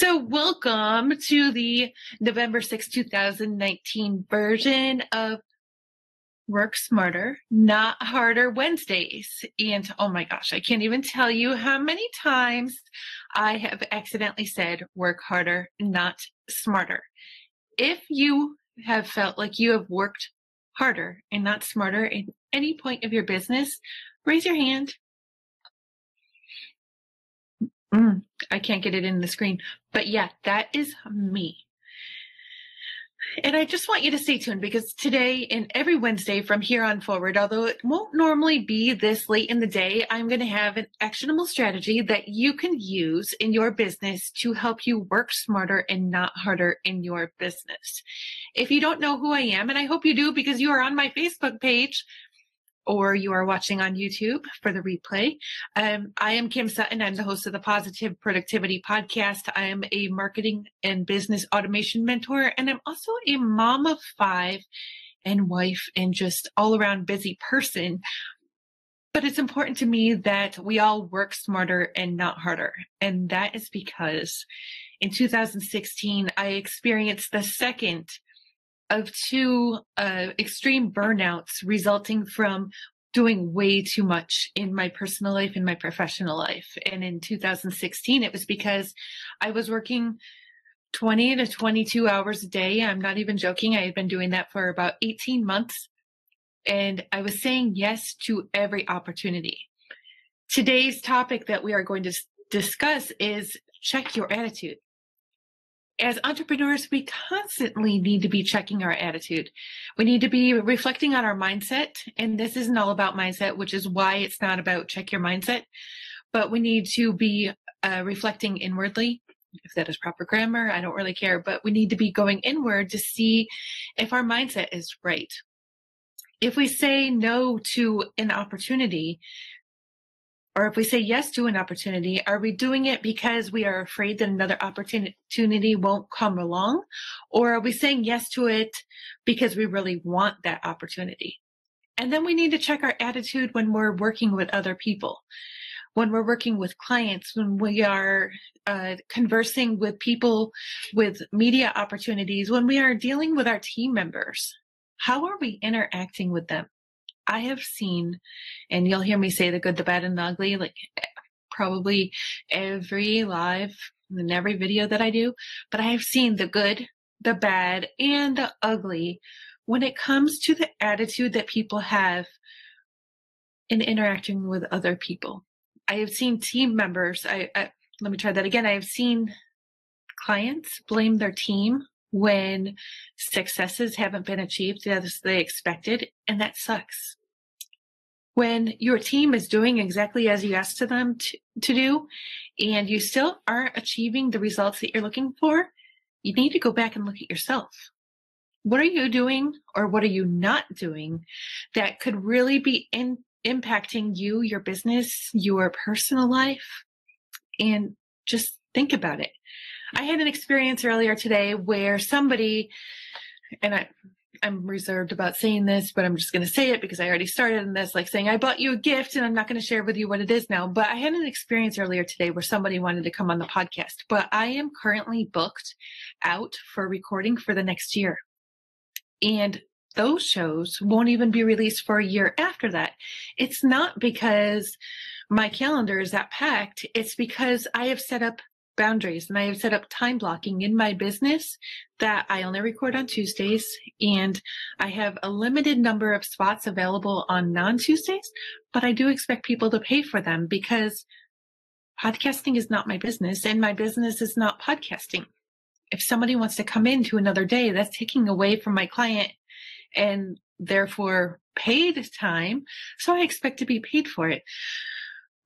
So welcome to the November 6, 2019 version of Work Smarter, Not Harder Wednesdays. And oh my gosh, I can't even tell you how many times I have accidentally said work harder, not smarter. If you have felt like you have worked harder and not smarter at any point of your business, raise your hand. I can't get it in the screen, but yeah, that is me. And I just want you to stay tuned because today and every Wednesday from here on forward, although it won't normally be this late in the day, I'm going to have an actionable strategy that you can use in your business to help you work smarter and not harder in your business. If you don't know who I am, and I hope you do because you are on my Facebook page, or you are watching on YouTube for the replay. I am Kim Sutton. I'm the host of the Positive Productivity Podcast. I am a marketing and business automation mentor, and I'm also a mom of 5 and wife and just all around busy person. But it's important to me that we all work smarter and not harder. And that is because in 2016, I experienced the second of 2 extreme burnouts resulting from doing way too much in my personal life and my professional life. And in 2016, it was because I was working 20 to 22 hours a day. I'm not even joking. I had been doing that for about 18 months. And I was saying yes to every opportunity. Today's topic that we are going to discuss is check your attitude. As entrepreneurs, we constantly need to be checking our attitude. We need to be reflecting on our mindset. And this isn't all about mindset, which is why it's not about check your mindset. But we need to be reflecting inwardly. If that is proper grammar, I don't really care. But we need to be going inward to see if our mindset is right. If we say no to an opportunity, or if we say yes to an opportunity, are we doing it because we are afraid that another opportunity won't come along? Or are we saying yes to it because we really want that opportunity? And then we need to check our attitude when we're working with other people, when we're working with clients, when we are conversing with people with media opportunities, when we are dealing with our team members. How are we interacting with them? I have seen, and you'll hear me say the good, the bad, and the ugly, like probably every live and every video that I do, but I have seen the good, the bad, and the ugly when it comes to the attitude that people have in interacting with other people. I have seen team members, let me try that again. I have seen clients blame their team when successes haven't been achieved as they expected, and that sucks. When your team is doing exactly as you asked them to do, and you still aren't achieving the results that you're looking for, you need to go back and look at yourself. What are you doing, or what are you not doing that could really be impacting you, your business, your personal life? And just think about it. I had an experience earlier today where somebody, and I'm reserved about saying this, but I'm just going to say it because I already started in this, like saying, I bought you a gift and I'm not going to share with you what it is now. But I had an experience earlier today where somebody wanted to come on the podcast, but I am currently booked out for recording for the next year. And those shows won't even be released for a year after that. It's not because my calendar is that packed. It's because I have set up boundaries and I have set up time blocking in my business that I only record on Tuesdays, and I have a limited number of spots available on non-Tuesdays, but I do expect people to pay for them because podcasting is not my business and my business is not podcasting. If somebody wants to come into another day, that's taking away from my client and therefore paid time. So I expect to be paid for it.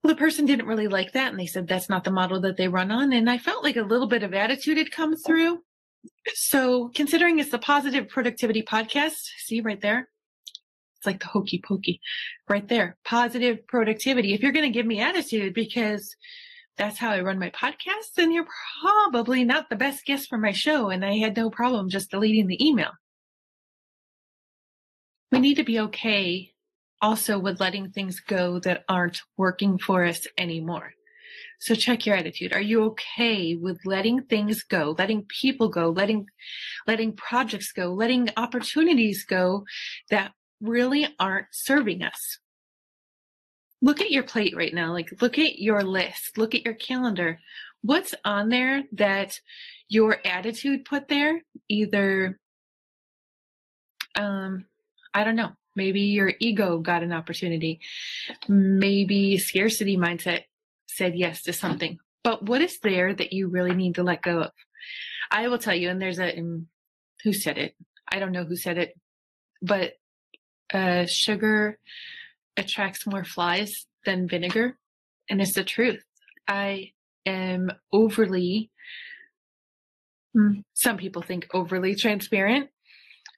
Well, the person didn't really like that, and they said that's not the model that they run on. And I felt like a little bit of attitude had come through. So considering it's the Positive Productivity Podcast, see right there? It's like the hokey pokey right there. Positive productivity. If you're going to give me attitude because that's how I run my podcast, then you're probably not the best guest for my show. And I had no problem just deleting the email. We need to be okay also with letting things go that aren't working for us anymore. So check your attitude. Are you okay with letting things go, letting people go, letting projects go, letting opportunities go that really aren't serving us? Look at your plate right now. Like, look at your list, look at your calendar. What's on there that your attitude put there? Either, I don't know, maybe your ego got an opportunity. Maybe scarcity mindset said yes to something. But what is there that you really need to let go of? I will tell you, and there's who said it? I don't know who said it, but sugar attracts more flies than vinegar. And it's the truth. I am overly, some people think overly transparent.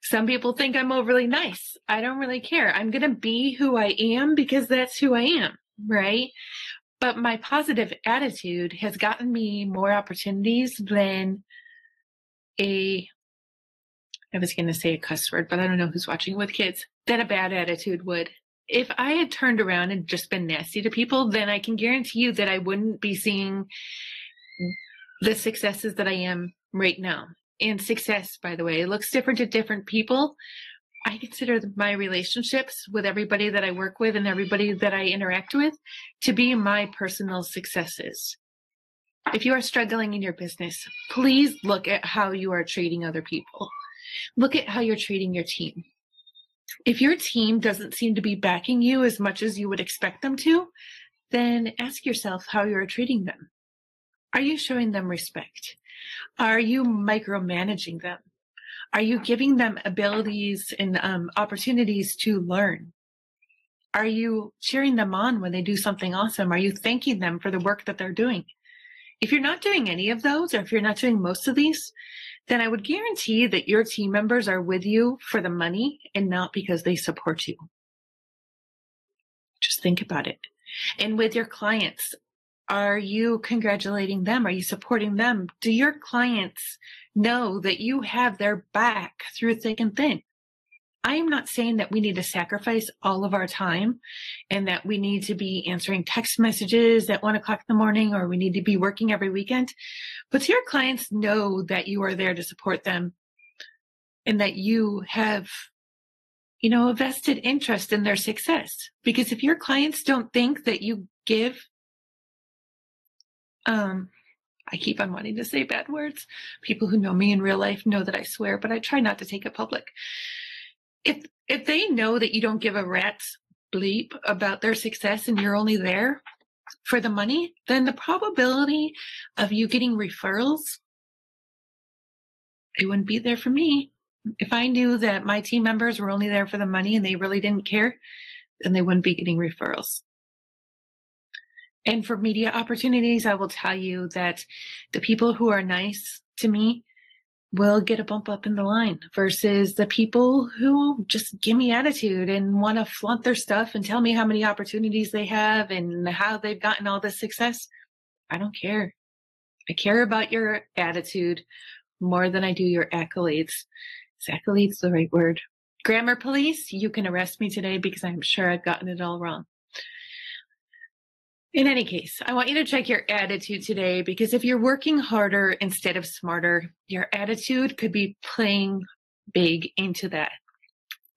Some people think I'm overly nice. I don't really care. I'm going to be who I am because that's who I am, right? But my positive attitude has gotten me more opportunities than I was going to say a cuss word, but I don't know who's watching with kids, than a bad attitude would. If I had turned around and just been nasty to people, then I can guarantee you that I wouldn't be seeing the successes that I am right now. And success, by the way, it looks different to different people. I consider my relationships with everybody that I work with and everybody that I interact with to be my personal successes. If you are struggling in your business, please look at how you are treating other people. Look at how you're treating your team. If your team doesn't seem to be backing you as much as you would expect them to, then ask yourself how you're treating them. Are you showing them respect? Are you micromanaging them? Are you giving them abilities and opportunities to learn? Are you cheering them on when they do something awesome? Are you thanking them for the work that they're doing? If you're not doing any of those, or if you're not doing most of these, then I would guarantee that your team members are with you for the money and not because they support you. Just think about it. And with your clients, are you congratulating them? Are you supporting them? Do your clients know that you have their back through thick and thin? I am not saying that we need to sacrifice all of our time and that we need to be answering text messages at 1 o'clock in the morning, or we need to be working every weekend. But do your clients know that you are there to support them and that you have, a vested interest in their success? Because if your clients don't think that you give, I keep on wanting to say bad words. People who know me in real life know that I swear, but I try not to take it public. If they know that you don't give a rat's bleep about their success and you're only there for the money, then the probability of you getting referrals, it wouldn't be there for me. If I knew that my team members were only there for the money and they really didn't care, then they wouldn't be getting referrals. And for media opportunities, I will tell you that the people who are nice to me will get a bump up in the line versus the people who just give me attitude and want to flaunt their stuff and tell me how many opportunities they have and how they've gotten all this success. I don't care. I care about your attitude more than I do your accolades. Is accolades the right word? Grammar police, you can arrest me today because I'm sure I've gotten it all wrong. In any case, I want you to check your attitude today, because if you're working harder instead of smarter, your attitude could be playing big into that.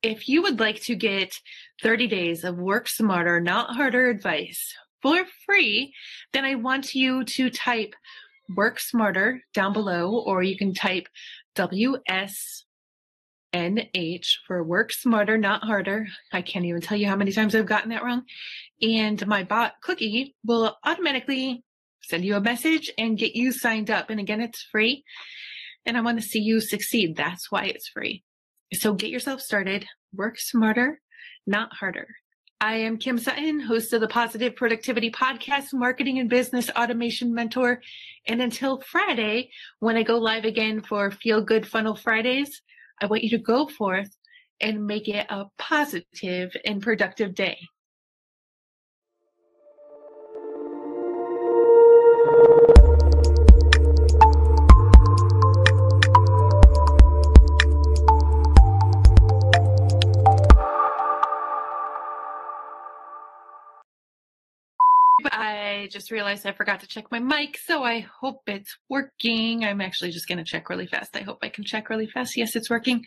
If you would like to get 30 days of work smarter, not harder advice for free, then I want you to type work smarter down below, or you can type WSNH for work smarter, not harder. I can't even tell you how many times I've gotten that wrong. And my bot Cookie will automatically send you a message and get you signed up. And again, it's free. And I want to see you succeed. That's why it's free. So get yourself started. Work smarter, not harder. I am Kim Sutton, host of the Positive Productivity Podcast, marketing and business automation mentor. And until Friday, when I go live again for Feel Good Funnel Fridays, I want you to go forth and make it a positive and productive day. I just realized I forgot to check my mic, so I hope it's working. I'm actually just going to check really fast. I hope I can check really fast. Yes, it's working.